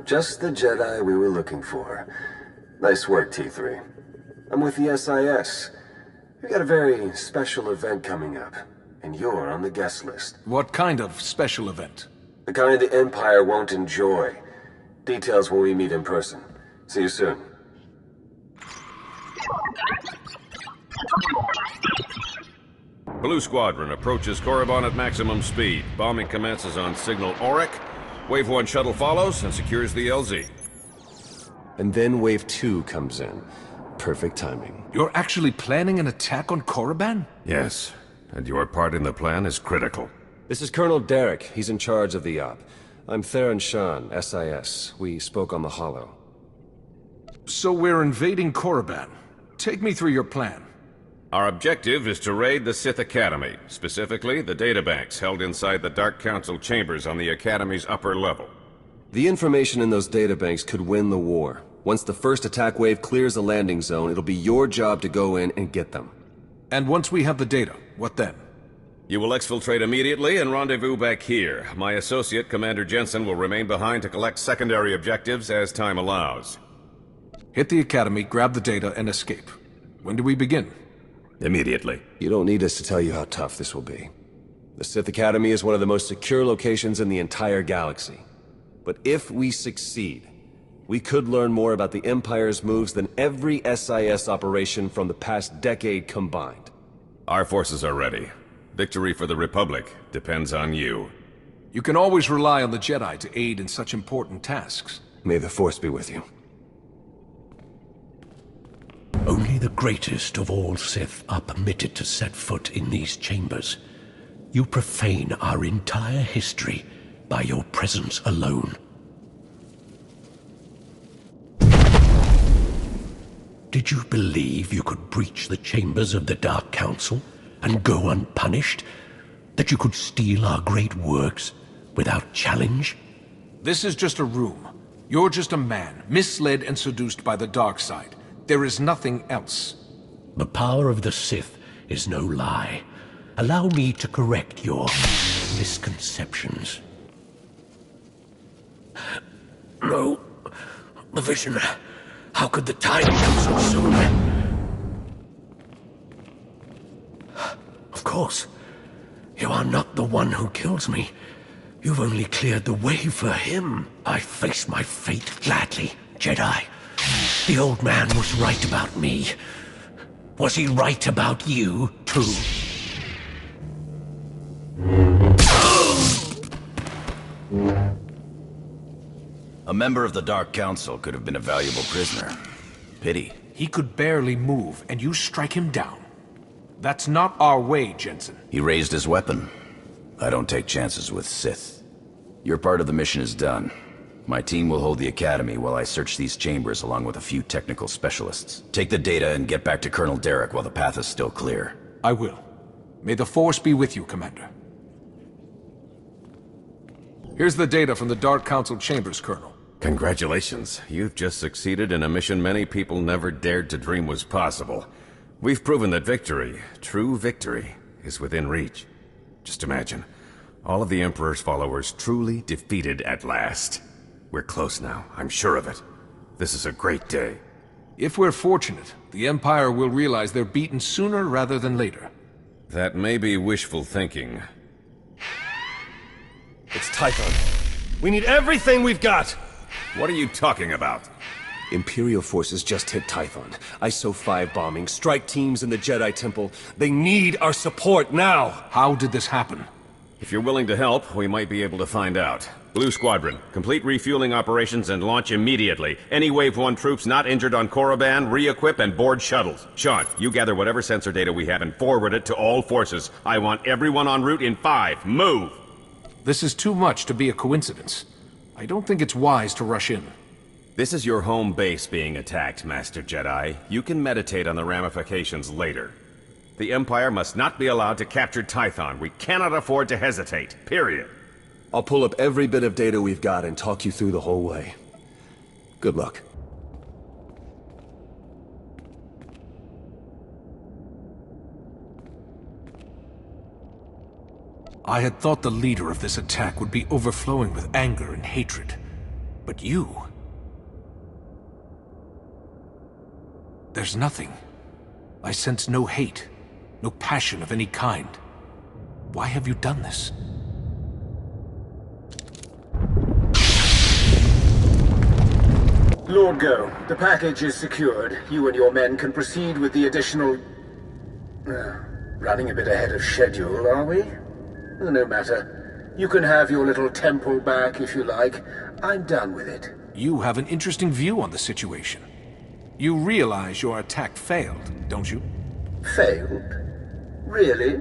Just the Jedi we were looking for. Nice work, T3. I'm with the SIS. We got a very special event coming up, and you're on the guest list. What kind of special event? The kind the Empire won't enjoy. Details when we meet in person. See you soon. Blue Squadron approaches Korriban at maximum speed. Bombing commences on signal Auric. Wave 1 shuttle follows and secures the LZ. And then Wave 2 comes in. Perfect timing. You're actually planning an attack on Korriban? Yes, and your part in the plan is critical. This is Colonel Derek. He's in charge of the op. I'm Theron Shan, SIS. We spoke on the Holo. So we're invading Korriban. Take me through your plan. Our objective is to raid the Sith Academy, specifically the databanks held inside the Dark Council chambers on the Academy's upper level. The information in those databanks could win the war. Once the first attack wave clears the landing zone, it'll be your job to go in and get them. And once we have the data, what then? You will exfiltrate immediately and rendezvous back here. My associate, Commander Jensen, will remain behind to collect secondary objectives as time allows. Hit the Academy, grab the data, and escape. When do we begin? Immediately. You don't need us to tell you how tough this will be. The Sith Academy is one of the most secure locations in the entire galaxy. But if we succeed, we could learn more about the Empire's moves than every SIS operation from the past decade combined. Our forces are ready. Victory for the Republic depends on you. You can always rely on the Jedi to aid in such important tasks. May the Force be with you. Only the greatest of all Sith are permitted to set foot in these chambers. You profane our entire history by your presence alone. Did you believe you could breach the chambers of the Dark Council and go unpunished? That you could steal our great works without challenge? This is just a room. You're just a man, misled and seduced by the dark side. There is nothing else. The power of the Sith is no lie. Allow me to correct your misconceptions. No. The vision. How could the time come so soon? Of course. You are not the one who kills me. You've only cleared the way for him. I face my fate gladly, Jedi. The old man was right about me. Was he right about you, too? A member of the Dark Council could have been a valuable prisoner. Pity. He could barely move, and you strike him down. That's not our way, Jensen. He raised his weapon. I don't take chances with Sith. Your part of the mission is done. My team will hold the Academy while I search these chambers along with a few technical specialists. Take the data and get back to Colonel Derek while the path is still clear. I will. May the Force be with you, Commander. Here's the data from the Dark Council chambers, Colonel. Congratulations. You've just succeeded in a mission many people never dared to dream was possible. We've proven that victory, true victory, is within reach. Just imagine, all of the Emperor's followers truly defeated at last. We're close now, I'm sure of it. This is a great day. If we're fortunate, the Empire will realize they're beaten sooner rather than later. That may be wishful thinking. It's Typhon. We need everything we've got! What are you talking about? Imperial forces just hit Typhon. ISO 5 bombing, strike teams in the Jedi Temple. They need our support now! How did this happen? If you're willing to help, we might be able to find out. Blue Squadron, complete refueling operations and launch immediately. Any Wave 1 troops not injured on Korriban, re-equip and board shuttles. Sean, you gather whatever sensor data we have and forward it to all forces. I want everyone en route in 5. Move! This is too much to be a coincidence. I don't think it's wise to rush in. This is your home base being attacked, Master Jedi. You can meditate on the ramifications later. The Empire must not be allowed to capture Tython. We cannot afford to hesitate. Period. I'll pull up every bit of data we've got and talk you through the whole way. Good luck. I had thought the leader of this attack would be overflowing with anger and hatred. But you... There's nothing. I sense no hate, no passion of any kind. Why have you done this? Lord Go, the package is secured. You and your men can proceed with the additional... running a bit ahead of schedule, are we? No matter. You can have your little temple back if you like. I'm done with it. You have an interesting view on the situation. You realize your attack failed, don't you? Failed? Really?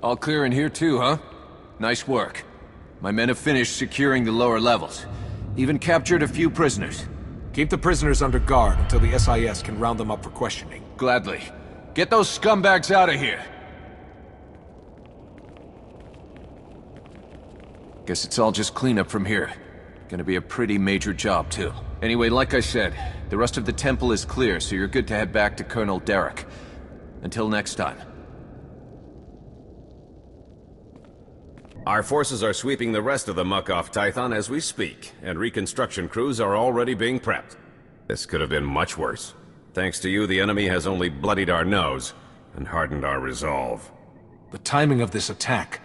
All clear in here too, huh? Nice work. My men have finished securing the lower levels. Even captured a few prisoners. Keep the prisoners under guard until the SIS can round them up for questioning. Gladly. Get those scumbags out of here! Guess it's all just cleanup from here. Gonna be a pretty major job, too. Anyway, like I said, the rest of the temple is clear, so you're good to head back to Colonel Derek. Until next time. Our forces are sweeping the rest of the muck off Tython as we speak, and reconstruction crews are already being prepped. This could have been much worse. Thanks to you, the enemy has only bloodied our nose and hardened our resolve. The timing of this attack,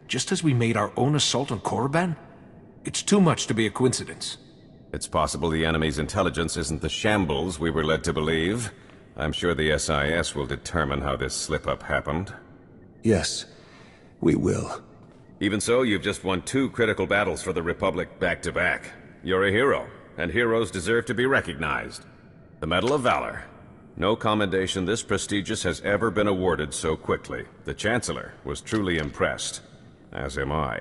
just as we made our own assault on Korriban? It's too much to be a coincidence. It's possible the enemy's intelligence isn't the shambles we were led to believe. I'm sure the SIS will determine how this slip-up happened. Yes, we will. Even so, you've just won 2 critical battles for the Republic back-to-back. You're a hero, and heroes deserve to be recognized. The Medal of Valor. No commendation this prestigious has ever been awarded so quickly. The Chancellor was truly impressed, as am I.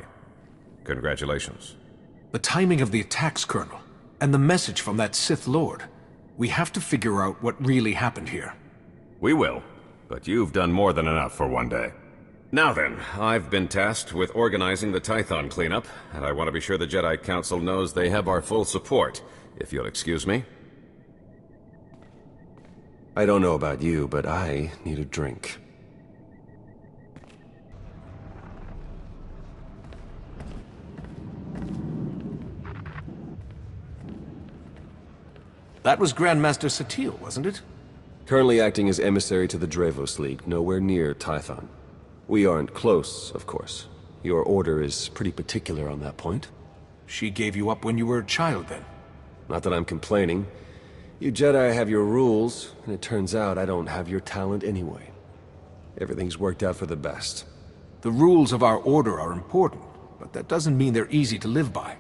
Congratulations. The timing of the attacks, Colonel, and the message from that Sith Lord. We have to figure out what really happened here. We will, but you've done more than enough for one day. Now then, I've been tasked with organizing the Tython cleanup, and I want to be sure the Jedi Council knows they have our full support, if you'll excuse me. I don't know about you, but I need a drink. That was Grandmaster Satele, wasn't it? Currently acting as emissary to the Drevos League, nowhere near Tython. We aren't close, of course. Your order is pretty particular on that point. She gave you up when you were a child, then? Not that I'm complaining. You Jedi have your rules, and it turns out I don't have your talent anyway. Everything's worked out for the best. The rules of our order are important, but that doesn't mean they're easy to live by.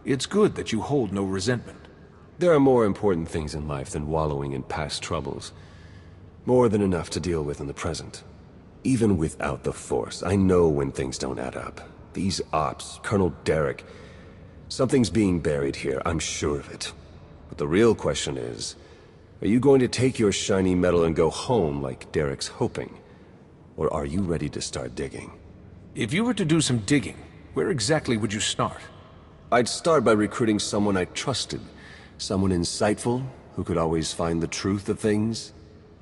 It's good that you hold no resentment. There are more important things in life than wallowing in past troubles. More than enough to deal with in the present. Even without the Force, I know when things don't add up. These ops, Colonel Derek... Something's being buried here, I'm sure of it. But the real question is, are you going to take your shiny medal and go home like Derek's hoping? Or are you ready to start digging? If you were to do some digging, where exactly would you start? I'd start by recruiting someone I trusted. Someone insightful, who could always find the truth of things.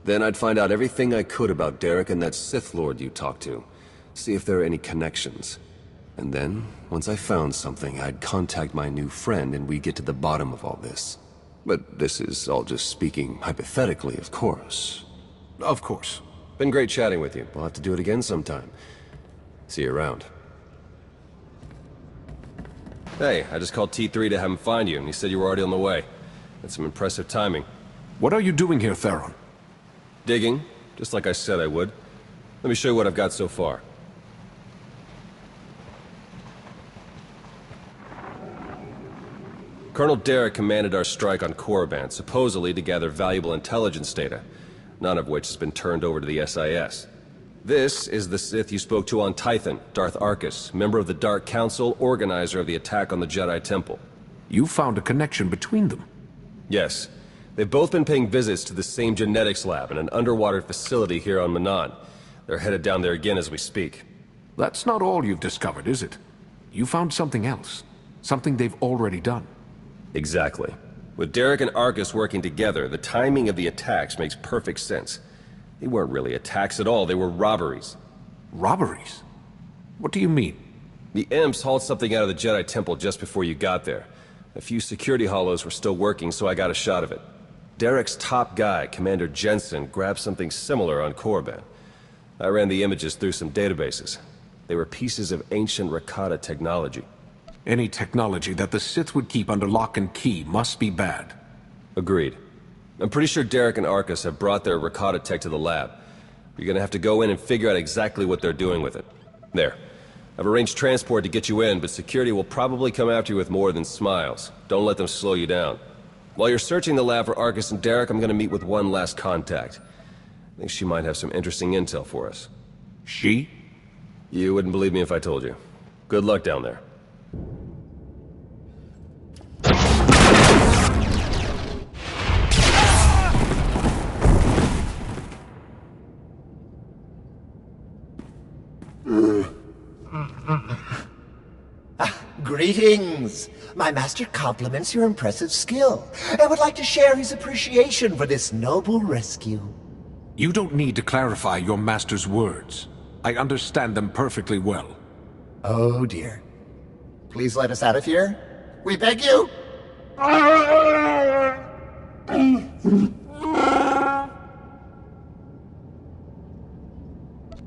Then I'd find out everything I could about Derek and that Sith Lord you talked to. See if there are any connections. And then, once I found something, I'd contact my new friend and we'd get to the bottom of all this. But this is all just speaking hypothetically, of course. Of course. Been great chatting with you. We'll have to do it again sometime. See you around. Hey, I just called T3 to have him find you, and he said you were already on the way. That's some impressive timing. What are you doing here, Theron? Digging, just like I said I would. Let me show you what I've got so far. Colonel Derek commanded our strike on Korriban, supposedly to gather valuable intelligence data, none of which has been turned over to the SIS. This is the Sith you spoke to on Tython, Darth Arkus, member of the Dark Council, organizer of the attack on the Jedi Temple. You found a connection between them? Yes. They've both been paying visits to the same genetics lab in an underwater facility here on Manaan. They're headed down there again as we speak. That's not all you've discovered, is it? You found something else. Something they've already done. Exactly. With Derek and Arkus working together, the timing of the attacks makes perfect sense. They weren't really attacks at all, they were robberies. Robberies? What do you mean? The Imps hauled something out of the Jedi Temple just before you got there. A few security hollows were still working, so I got a shot of it. Derek's top guy, Commander Jensen, grabbed something similar on Korriban. I ran the images through some databases. They were pieces of ancient Rakata technology. Any technology that the Sith would keep under lock and key must be bad. Agreed. I'm pretty sure Derek and Arcus have brought their Rakata tech to the lab. You're gonna have to go in and figure out exactly what they're doing with it. There. I've arranged transport to get you in, but security will probably come after you with more than smiles. Don't let them slow you down. While you're searching the lab for Arcus and Derek, I'm gonna meet with one last contact. I think she might have some interesting intel for us. She? You wouldn't believe me if I told you. Good luck down there. Greetings! My master compliments your impressive skill, and would like to share his appreciation for this noble rescue. You don't need to clarify your master's words. I understand them perfectly well. Oh dear. Please let us out of here. We beg you!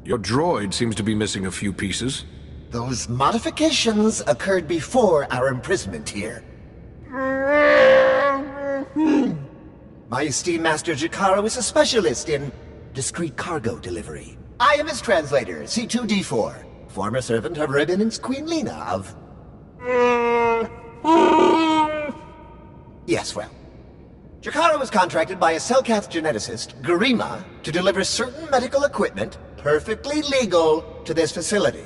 Your droid seems to be missing a few pieces. Those modifications occurred before our imprisonment here. My esteemed Master Jakaro is a specialist in discreet cargo delivery. I am his translator, C2D4, former servant of Eminence Queen Lena of... Yes, well. Jakaro was contracted by a Selkath geneticist, Garima, to deliver certain medical equipment, perfectly legal, to this facility.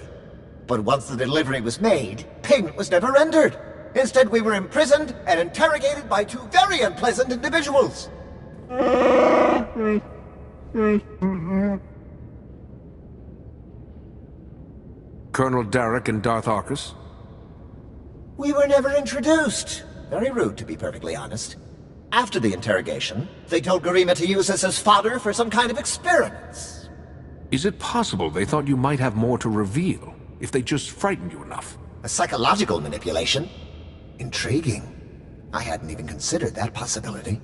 But once the delivery was made, payment was never rendered. Instead, we were imprisoned and interrogated by two very unpleasant individuals. Colonel Derek and Darth Arcus? We were never introduced. Very rude, to be perfectly honest. After the interrogation, they told Garima to use us as fodder for some kind of experiments. Is it possible they thought you might have more to reveal, if they just frightened you enough? A psychological manipulation? Intriguing. I hadn't even considered that possibility.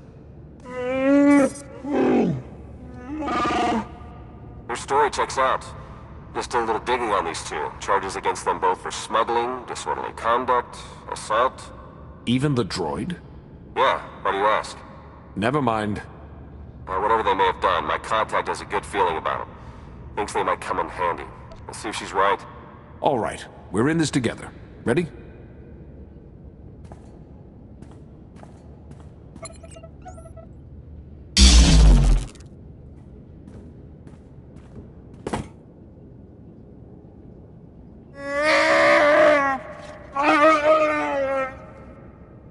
Your story checks out. Just did a little digging on these two. Charges against them both for smuggling, disorderly conduct, assault. Even the droid? Yeah, why do you ask? Never mind. Whatever they may have done, my contact has a good feeling about them. Thinks they might come in handy. Let's see if she's right. All right, we're in this together. Ready?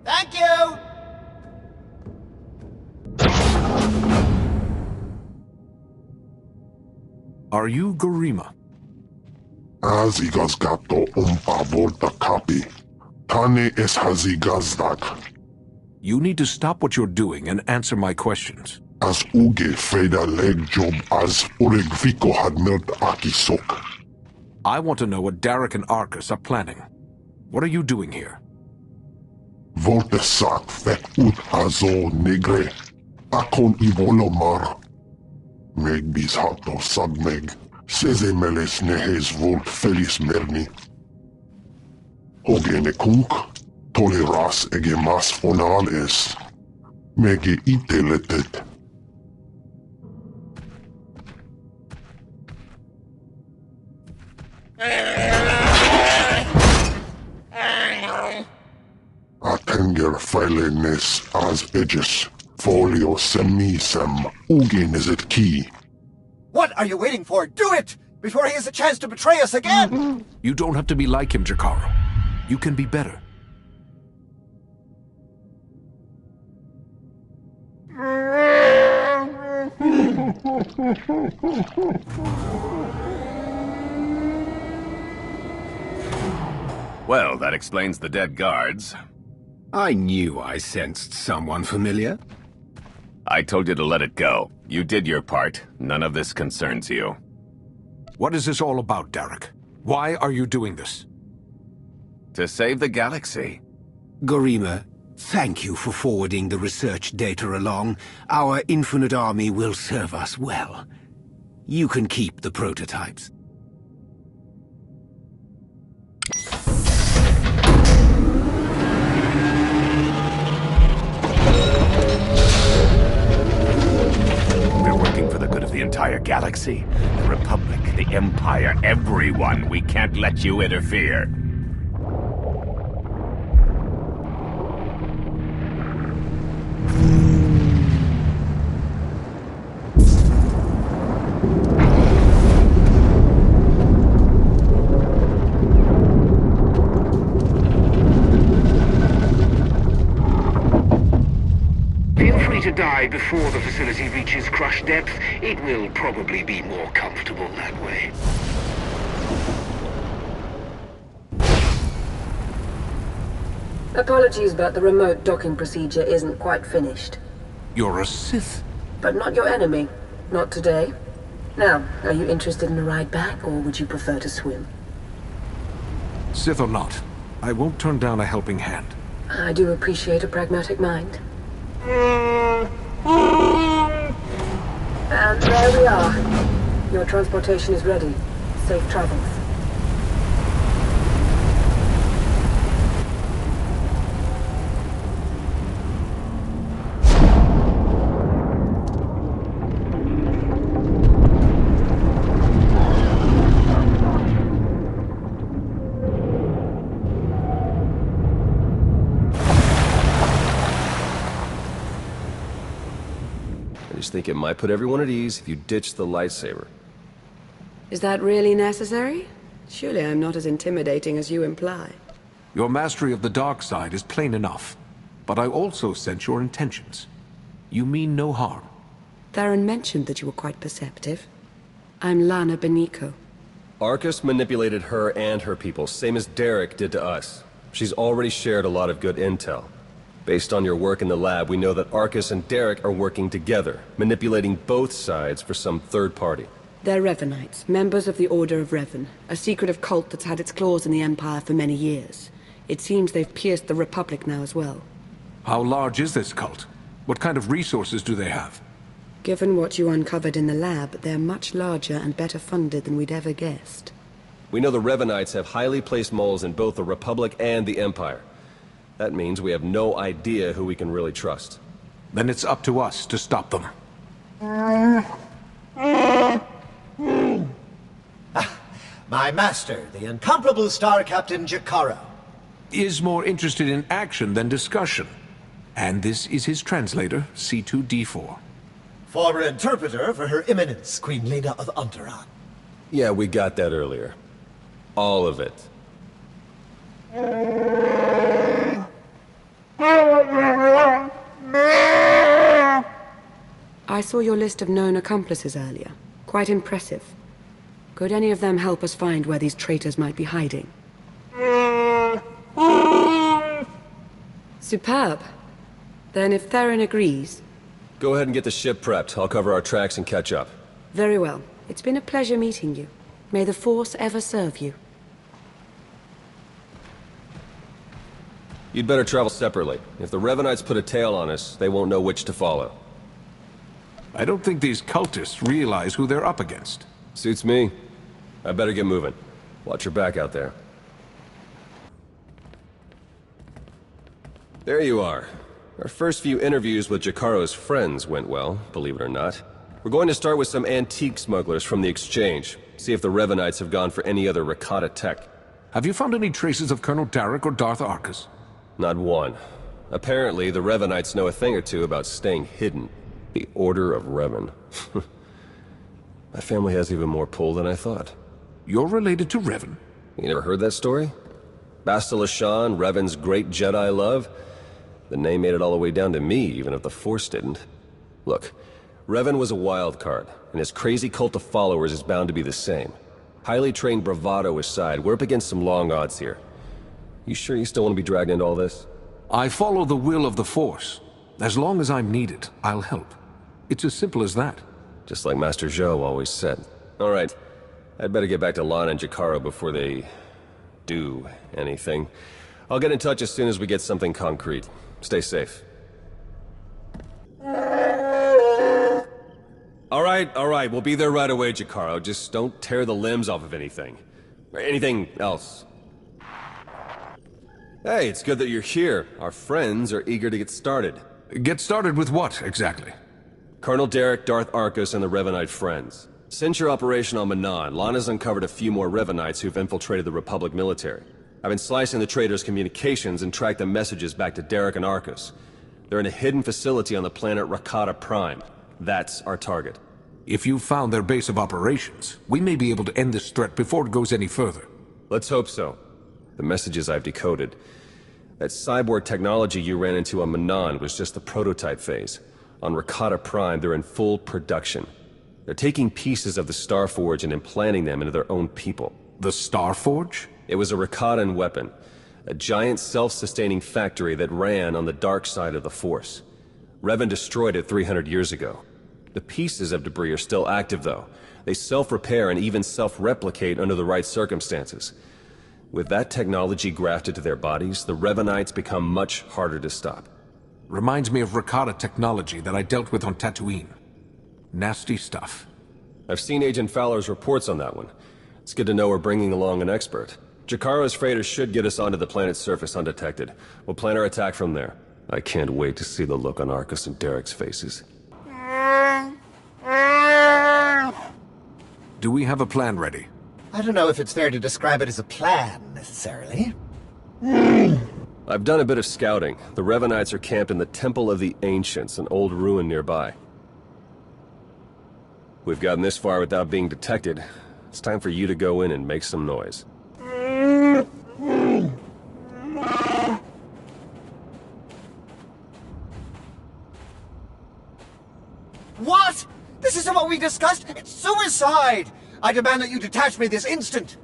Thank you! Are you Garima? Hazigazgato volta capi. Tane es hazigazdak. You need to stop what you're doing and answer my questions. As uge feda leg job as uregviko had melt akisok. I want to know what Derek and Arcus are planning. What are you doing here? Volte sak fek ut hazo negre. Akon ivolomar. Meg bis hato sagmeg. Seze meles nehes volt felis merni. Ogene kunk. Toleras ege mas fonal es. Mege ite letet. Atenger filenes as edges. Folio semisem. Ugin is it key. What are you waiting for? Do it! Before he has a chance to betray us again! You don't have to be like him, Jakaro. You can be better. Well, that explains the dead guards. I knew I sensed someone familiar. I told you to let it go. You did your part. None of this concerns you. What is this all about, Derek? Why are you doing this? To save the galaxy. Garima, thank you for forwarding the research data along. Our infinite army will serve us well. You can keep the prototypes. We're working for the good of the entire galaxy. The Republic, the Empire, everyone. We can't let you interfere. To die before the facility reaches crush depth, it will probably be more comfortable that way. Apologies, but the remote docking procedure isn't quite finished. You're a Sith. But not your enemy. Not today. Now, are you interested in a ride back, or would you prefer to swim? Sith or not, I won't turn down a helping hand. I do appreciate a pragmatic mind. And there we are. Your transportation is ready. Safe travels. I just think it might put everyone at ease if you ditch the lightsaber. Is that really necessary? Surely I'm not as intimidating as you imply. Your mastery of the dark side is plain enough, but I also sense your intentions. You mean no harm. Theron mentioned that you were quite perceptive. I'm Lana Beniko. Arcus manipulated her and her people, same as Derek did to us. She's already shared a lot of good intel. Based on your work in the lab, we know that Arcus and Derek are working together, manipulating both sides for some third party. They're Revenites, members of the Order of Revan, a secretive cult that's had its claws in the Empire for many years. It seems they've pierced the Republic now as well. How large is this cult? What kind of resources do they have? Given what you uncovered in the lab, they're much larger and better funded than we'd ever guessed. We know the Revenites have highly placed moles in both the Republic and the Empire. That means we have no idea who we can really trust. Then it's up to us to stop them. My master, the incomparable Star Captain Jakaro. Is more interested in action than discussion. And this is his translator, C2D4. Former interpreter for Her Eminence, Queen Lena of Onderon. Yeah, we got that earlier. All of it. I saw your list of known accomplices earlier. Quite impressive. Could any of them help us find where these traitors might be hiding? Superb. Then if Theron agrees... Go ahead and get the ship prepped. I'll cover our tracks and catch up. Very well. It's been a pleasure meeting you. May the Force ever serve you. You'd better travel separately. If the Revenites put a tail on us, they won't know which to follow. I don't think these cultists realize who they're up against. Suits me. I better get moving. Watch your back out there. There you are. Our first few interviews with Jakaro's friends went well, believe it or not. We're going to start with some antique smugglers from the exchange. See if the Revenites have gone for any other Rakata tech. Have you found any traces of Colonel Derek or Darth Arcus? Not one. Apparently, the Revenites know a thing or two about staying hidden. The Order of Revan. My family has even more pull than I thought. You're related to Revan? You never heard that story? Bastila Shan, Revan's great Jedi love? The name made it all the way down to me, even if the Force didn't. Look, Revan was a wild card, and his crazy cult of followers is bound to be the same. Highly trained bravado aside, we're up against some long odds here. You sure you still want to be dragged into all this? I follow the will of the Force. As long as I'm needed, I'll help. It's as simple as that. Just like Master Zhou always said. All right, I'd better get back to Lana and Jakaro before they do anything. I'll get in touch as soon as we get something concrete. Stay safe. All right, we'll be there right away, Jakaro. Just don't tear the limbs off of anything. Or anything else. Hey, it's good that you're here. Our friends are eager to get started. Get started with what, exactly? Colonel Derek, Darth Arcus, and the Revanite Friends. Since your operation on Manan, Lana's uncovered a few more Revanites who've infiltrated the Republic military. I've been slicing the traitors' communications and tracked the messages back to Derek and Arcus. They're in a hidden facility on the planet Rakata Prime. That's our target. If you've found their base of operations, we may be able to end this threat before it goes any further. Let's hope so. The messages I've decoded. That cyborg technology you ran into on Manan was just the prototype phase. On Rakata Prime, they're in full production. They're taking pieces of the Starforge and implanting them into their own people. The Starforge? It was a Rakatan weapon. A giant self-sustaining factory that ran on the dark side of the Force. Revan destroyed it 300 years ago. The pieces of debris are still active, though. They self-repair and even self-replicate under the right circumstances. With that technology grafted to their bodies, the Revanites become much harder to stop. Reminds me of Rakata technology that I dealt with on Tatooine. Nasty stuff. I've seen Agent Fowler's reports on that one. It's good to know we're bringing along an expert. Jakaro's freighters should get us onto the planet's surface undetected. We'll plan our attack from there. I can't wait to see the look on Arcus and Derek's faces. Do we have a plan ready? I don't know if it's fair to describe it as a plan, necessarily. I've done a bit of scouting. The Revanites are camped in the Temple of the Ancients, an old ruin nearby. We've gotten this far without being detected. It's time for you to go in and make some noise. What? This isn't what we discussed? It's suicide! I demand that you detach me this instant!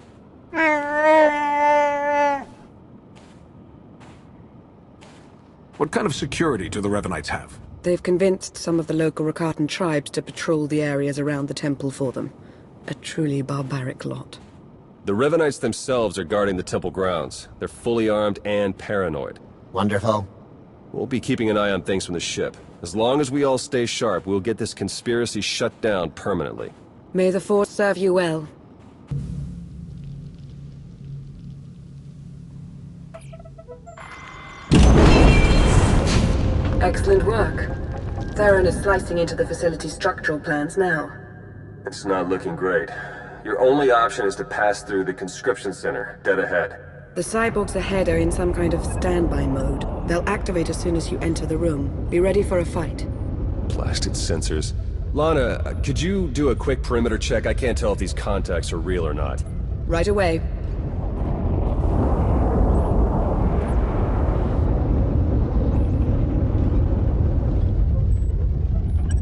What kind of security do the Revanites have? They've convinced some of the local Rakatan tribes to patrol the areas around the temple for them. A truly barbaric lot. The Revanites themselves are guarding the temple grounds. They're fully armed and paranoid. Wonderful. We'll be keeping an eye on things from the ship. As long as we all stay sharp, we'll get this conspiracy shut down permanently. May the Force serve you well. Excellent work. Theron is slicing into the facility's structural plans now. It's not looking great. Your only option is to pass through the conscription center, dead ahead. The cyborgs ahead are in some kind of standby mode. They'll activate as soon as you enter the room. Be ready for a fight. Blasted sensors. Lana, could you do a quick perimeter check? I can't tell if these contacts are real or not. Right away.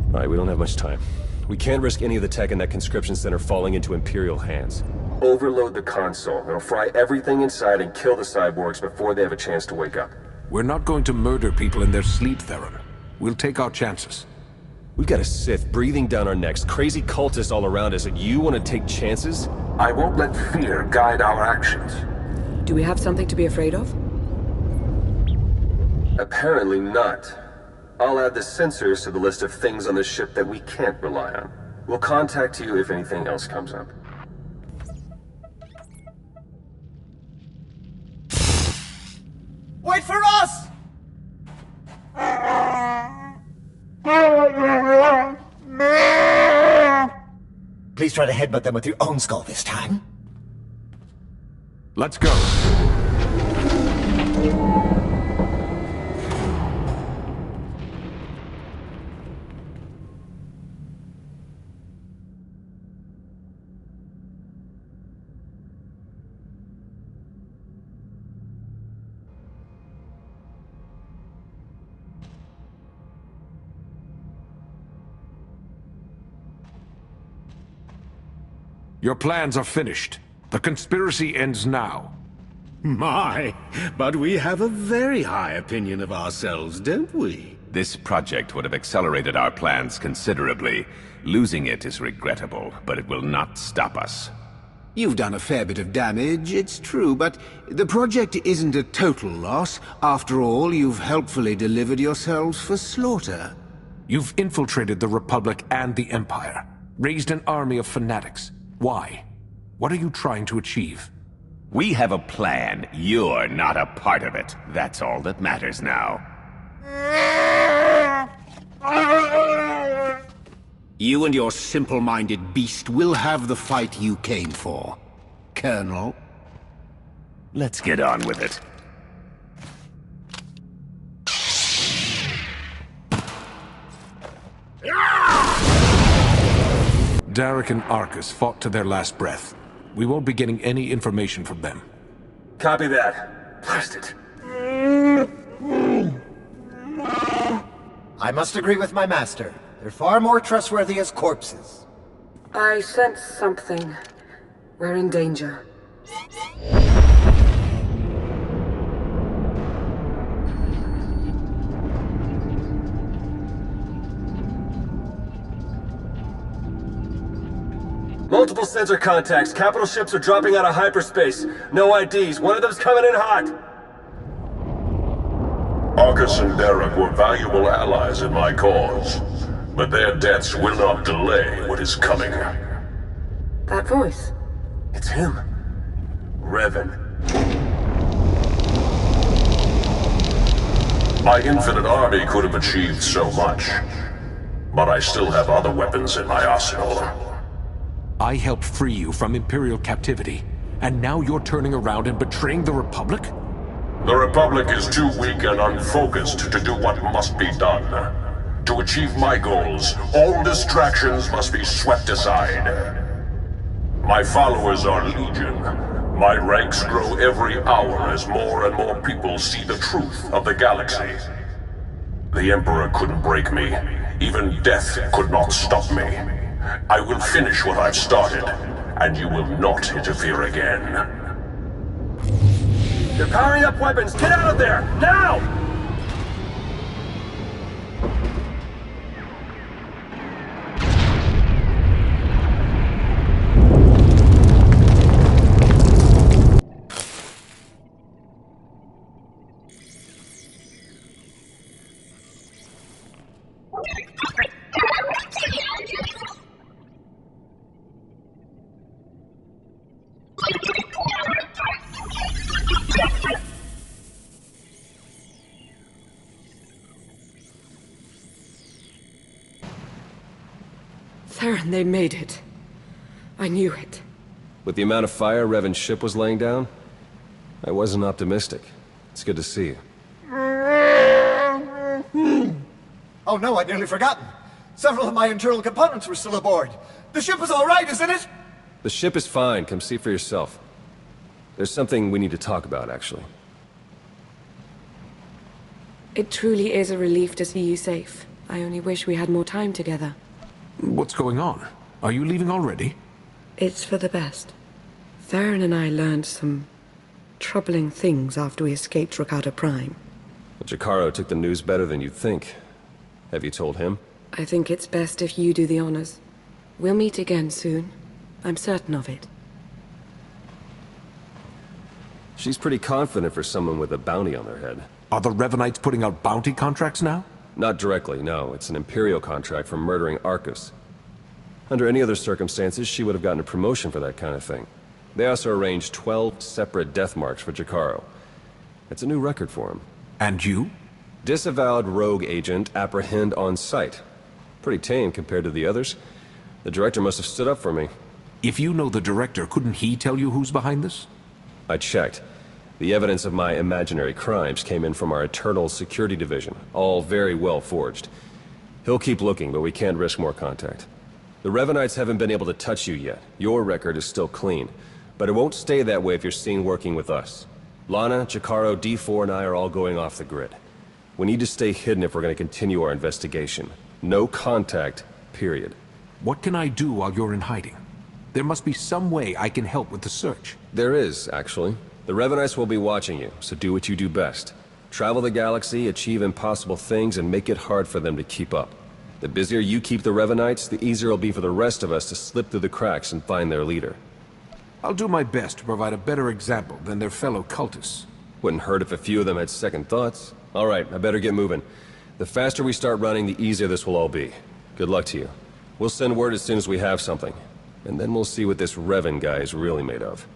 All right, we don't have much time. We can't risk any of the tech in that conscription center falling into Imperial hands. Overload the console. It'll fry everything inside and kill the cyborgs before they have a chance to wake up. We're not going to murder people in their sleep, Theron. We'll take our chances. We've got a Sith breathing down our necks, crazy cultists all around us, and you want to take chances? I won't let fear guide our actions. Do we have something to be afraid of? Apparently not. I'll add the sensors to the list of things on the ship that we can't rely on. We'll contact you if anything else comes up. Wait for us! Please try to headbutt them with your own skull this time. Let's go. Your plans are finished. The conspiracy ends now. My, but we have a very high opinion of ourselves, don't we? This project would have accelerated our plans considerably. Losing it is regrettable, but it will not stop us. You've done a fair bit of damage, it's true, but the project isn't a total loss. After all, you've helpfully delivered yourselves for slaughter. You've infiltrated the Republic and the Empire, raised an army of fanatics. Why? What are you trying to achieve? We have a plan. You're not a part of it. That's all that matters now. You and your simple-minded beast will have the fight you came for, Colonel. Let's get on with it. Derek and Arcus fought to their last breath. We won't be getting any information from them. Copy that. Blast it. I must agree with my master. They're far more trustworthy as corpses. I sense something. We're in danger. Multiple sensor contacts. Capital ships are dropping out of hyperspace. No IDs. One of them's coming in hot. Arcus and Derek were valuable allies in my cause, but their deaths will not delay what is coming. That voice. It's him. Revan. My infinite army could have achieved so much, but I still have other weapons in my arsenal. I helped free you from Imperial captivity, and now you're turning around and betraying the Republic? The Republic is too weak and unfocused to do what must be done. To achieve my goals, all distractions must be swept aside. My followers are legion. My ranks grow every hour as more and more people see the truth of the galaxy. The Emperor couldn't break me. Even death could not stop me. I will finish what I've started, and you will not interfere again. They're powering up weapons. Get out of there! Now! Theron, they made it. I knew it. With the amount of fire Revan's ship was laying down, I wasn't optimistic. It's good to see you. Oh no, I'd nearly forgotten. Several of my internal components were still aboard. The ship is all right, isn't it? The ship is fine. Come see for yourself. There's something we need to talk about, actually. It truly is a relief to see you safe. I only wish we had more time together. What's going on? Are you leaving already? It's for the best. Theron and I learned some troubling things after we escaped Rakata Prime. Jakaro took the news better than you'd think. Have you told him? I think it's best if you do the honors. We'll meet again soon. I'm certain of it. She's pretty confident for someone with a bounty on their head. Are the Revanites putting out bounty contracts now? Not directly, no. It's an Imperial contract for murdering Arcus. Under any other circumstances, she would have gotten a promotion for that kind of thing. They also arranged 12 separate death marks for Jakaro. It's a new record for him. And you? Disavowed rogue agent, apprehend on sight. Pretty tame compared to the others. The director must have stood up for me. If you know the director, couldn't he tell you who's behind this? I checked. The evidence of my imaginary crimes came in from our Eternal Security Division, all very well forged. He'll keep looking, but we can't risk more contact. The Revanites haven't been able to touch you yet. Your record is still clean. But it won't stay that way if you're seen working with us. Lana, Jakaro, D4, and I are all going off the grid. We need to stay hidden if we're going to continue our investigation. No contact, period. What can I do while you're in hiding? There must be some way I can help with the search. There is, actually. The Revanites will be watching you, so do what you do best. Travel the galaxy, achieve impossible things, and make it hard for them to keep up. The busier you keep the Revenites, the easier it'll be for the rest of us to slip through the cracks and find their leader. I'll do my best to provide a better example than their fellow cultists. Wouldn't hurt if a few of them had second thoughts. All right, I better get moving. The faster we start running, the easier this will all be. Good luck to you. We'll send word as soon as we have something. And then we'll see what this Revan guy is really made of.